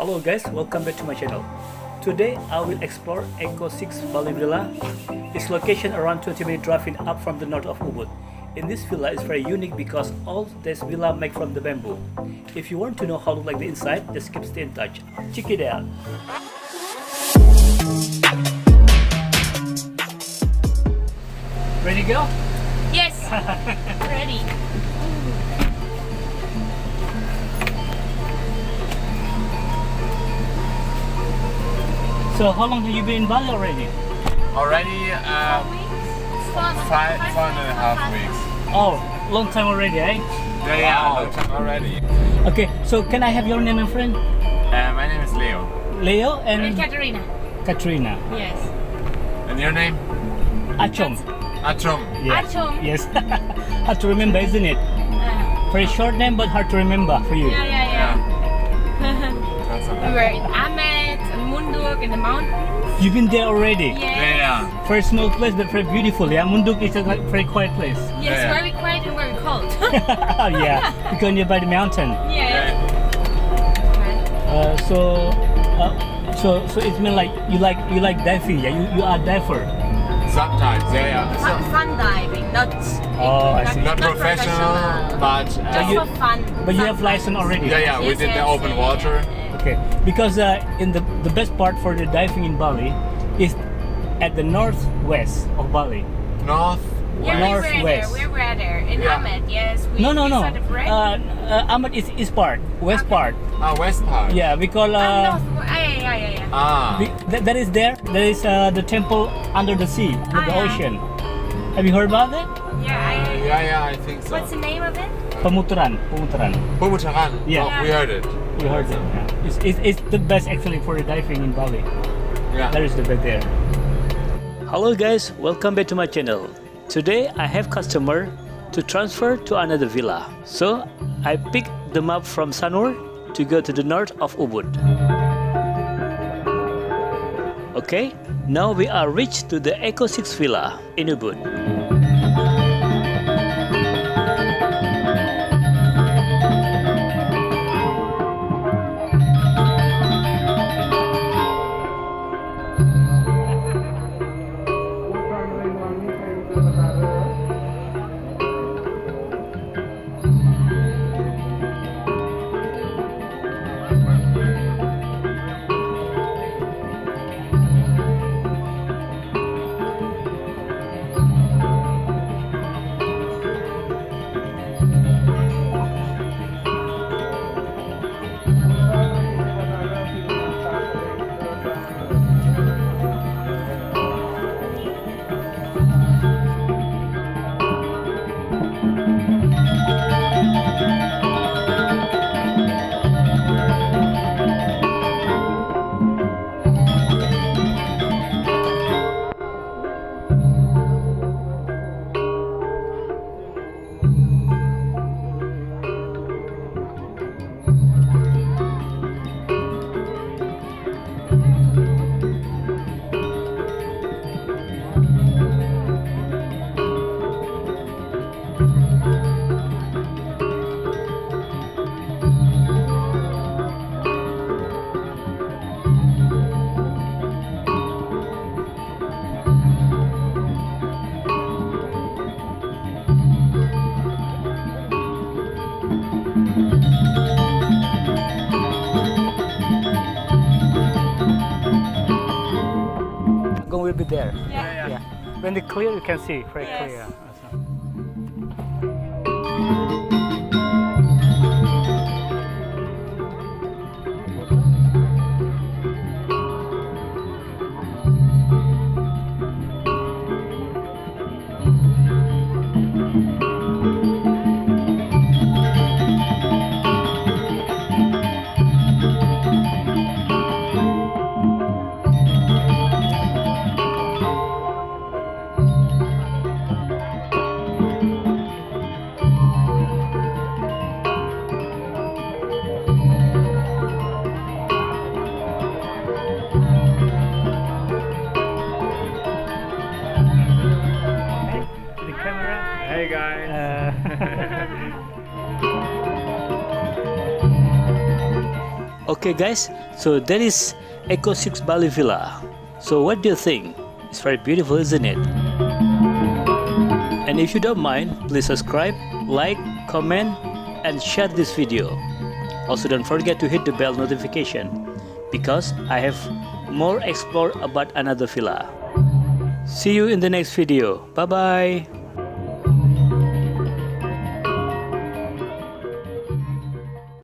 Hello guys, welcome back to my channel. Today I will explore Eco Six Bali Villa. Its location around 20-minute driving up from the north of Ubud. In this villa is very unique because all this villa made from the bamboo. If you want to know how to look like the inside, just keep stay in touch. Check it out. Ready to go? Yes, ready. So how long have you been in Bali already? Already five and a half weeks. Oh, long time already, eh? Yeah, long time already. Okay, so can I have your name, my friend? My name is Leo. Leo And and Katerina. Katrina. Yes. And your name? Achom. Achom. Yes. Achom. Yes. Hard to remember, isn't it? Very short name, but hard to remember for you. Yeah. That's We okay. were in Ahmed and Munduk in the mountains. You've been there already. Yes. Yeah. Very small place, but very beautiful. Yeah, Munduk is a very quiet place. Yes, Yeah. very quiet and very cold. Yeah, because nearby the mountain. Yeah. So it means like you like diving. Yeah, you are a diver. Sometimes, yeah. Fun diving, not Oh, I see. Not professional, but just you- for fun. But you have license already. yeah, we Yes, did the yes, open yeah, water. yeah. Okay, because in the best part for the diving in Bali is at the northwest of Bali. North. Yeah, Northwest. we were there in Yeah. Ahmed. Yes, we No. sort of right. Ahmed is east part, west Okay. part. West part. Yeah, we call yeah. that is there. There is the temple under the sea, the yeah. ocean. Have you heard about it? Yeah. I think so. What's the name of it? Pemutaran. Pemutaran. Yeah. Oh, we heard it. You heard it. Yeah. It's the best actually for the diving in Bali. Yeah. That is the best there. Hello guys, welcome back to my channel. Today I have customer to transfer to another villa. So I picked the map from Sanur to go to the north of Ubud. Okay, now we are reached to the Eco 6 Villa in Ubud. Will be there. Yeah. When they clear, you can see very Yes. clear. Okay guys, so that is Eco 6 Bali Villa. So what do you think? It's very beautiful, isn't it? And if you don't mind, please subscribe, like, comment, and share this video. Also don't forget to hit the bell notification because I have more explore about another villa. See you in the next video. Bye bye.